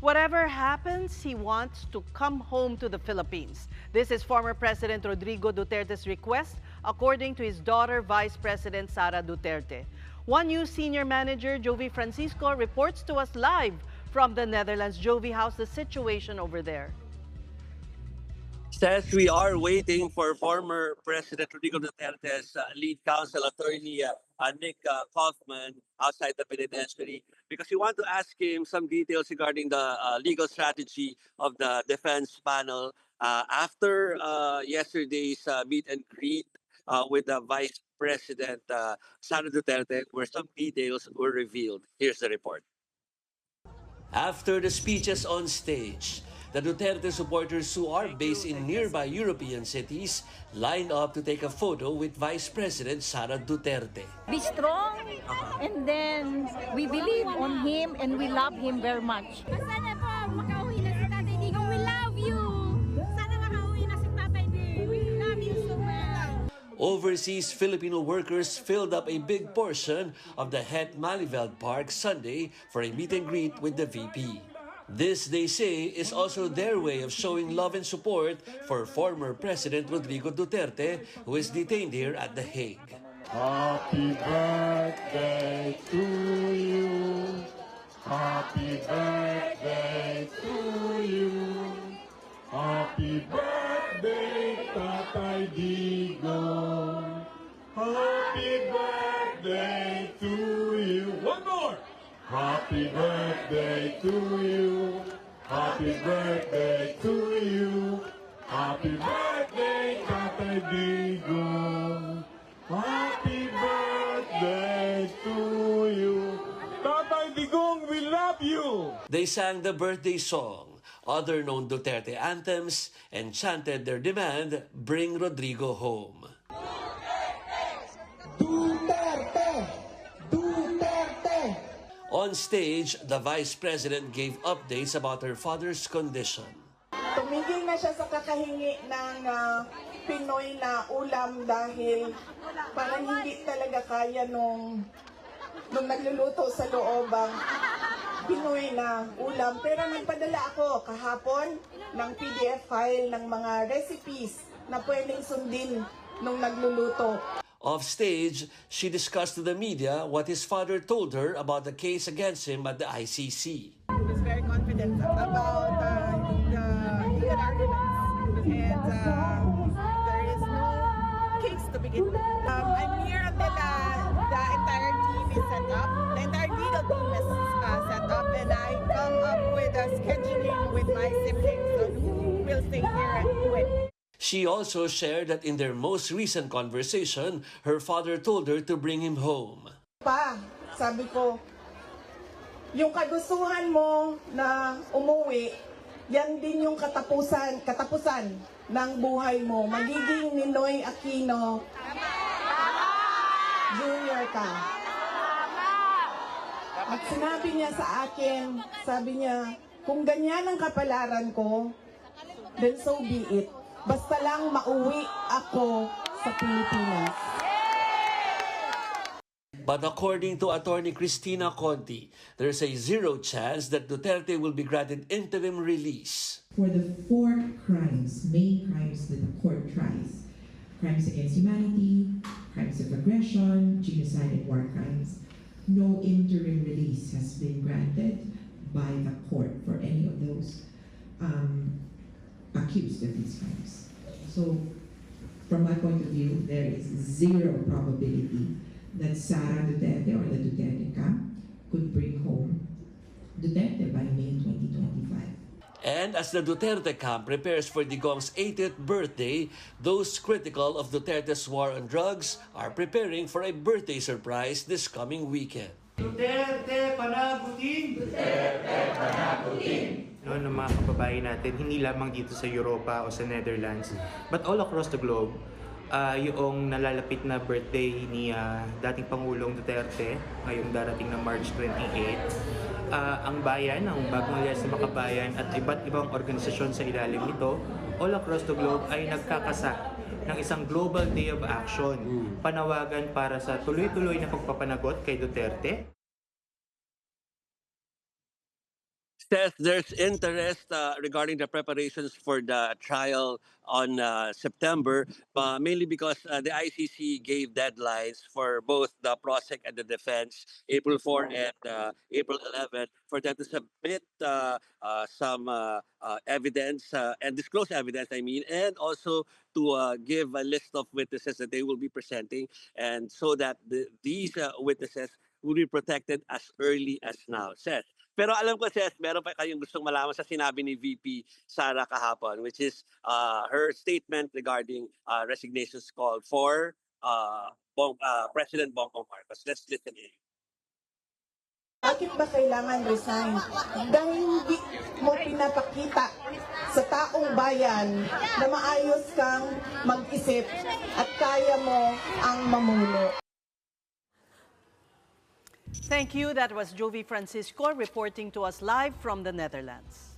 Whatever happens, he wants to come home to the Philippines. This is former President Rodrigo Duterte's request, according to his daughter, Vice President Sara Duterte. One News senior manager, Jovi Francisco, reports to us live from the Netherlands. Jovi, how's the situation over there? Says we are waiting for former President Rodrigo Duterte's lead counsel attorney Nick Kaufman outside the penitentiary because we want to ask him some details regarding the legal strategy of the defense panel after yesterday's meet and greet with the Vice President Sara Duterte, where some details were revealed. Here's the report. After the speeches on stage, the Duterte supporters who are based in nearby European cities lined up to take a photo with Vice President Sara Duterte. Be strong, and then we believe on him and we love him very much. Sana po makauwi na si Tatay Digong. We love you! Sana makauwi na si Tatay Digong. We love you so much! Overseas Filipino workers filled up a big portion of the Het Malieveld Park Sunday for a meet and greet with the VP. This, they say, is also their way of showing love and support for former President Rodrigo Duterte, who is detained here at The Hague. Happy birthday to you. Happy birthday to you. Happy birthday, Tatay Digong. Happy birthday to you. One more. Happy birthday to you. Happy birthday to you. Happy birthday, Tatay Digong. Happy birthday to you. Tatay Digong, we love you. They sang the birthday song, other known Duterte anthems, and chanted their demand, "Bring Rodrigo home." Duterte! Duterte! On stage, the Vice President gave updates about her father's condition. Tumigil na siya sa kakahingi ng Pinoy na ulam dahil parang hindi talaga kaya nung nagluluto sa loob ang Pinoy na ulam. Pero nagpadala ako kahapon ng PDF file ng mga recipes na pwedeng sundin nung nagluluto. Off stage, she discussed to the media what his father told her about the case against him at the ICC. He was very confident about the legal arguments, and there is no case to begin with. I'm here until the entire team is set up. The entire legal team is set up, and I come up with a scheduling with my siblings on who will stay here and do it. She also shared that in their most recent conversation, her father told her to bring him home. Pa, sabi ko, yung kagustuhan mo na umuwi, yan din yung katapusan ng buhay mo. Magiging Ninoy Aquino Junior ka. At sinabi niya sa akin, sabi niya, kung ganyan ang kapalaran ko, then so be it. Basta lang mauwi ako sa Pilipinas. But according to Attorney Cristina Conti, there's a zero chance that Duterte will be granted interim release. For the 4 crimes, main crimes that the court tries, crimes against humanity, crimes of aggression, genocide and war crimes, no interim release has been granted by the court for any of those accused of these crimes. So, from my point of view, there is zero probability that Sara Duterte or the Duterte camp could bring home Duterte by May 2025. And as the Duterte camp prepares for Digong's 80th birthday, those critical of Duterte's war on drugs are preparing for a birthday surprise this coming weekend. Duterte panagutin! Duterte panagutin! Ng mga kababayan natin, hindi lamang dito sa Europa o sa Netherlands, but all across the globe, yung nalalapit na birthday ni dating Pangulong Duterte, ngayong darating na March 28, ang bayan, ang Bagong Aliansa Makabayan at iba't ibang organisasyon sa ilalim nito, all across the globe ay nagkakasa ng isang Global Day of Action, panawagan para sa tuloy-tuloy na pagpapanagot kay Duterte. Seth, there's interest regarding the preparations for the trial on September, mainly because the ICC gave deadlines for both the prosec and the defense, April 4 and April 11, for them to submit some evidence and disclose evidence, I mean, and also to give a list of witnesses that they will be presenting, and so that these witnesses will be protected as early as now, Seth. Pero alam ko, Seth, meron pa kayong gustong malaman sa sinabi ni VP Sara kahapon, which is her statement regarding resignations called for President Bongbong Marcos. Let's listen in. Bakit ba kailangan resign? Dahil hindi mo pinapakita sa taong bayan na maayos kang mag-isip at kaya mo ang mamuno. Thank you. That was Jovi Francisco reporting to us live from the Netherlands.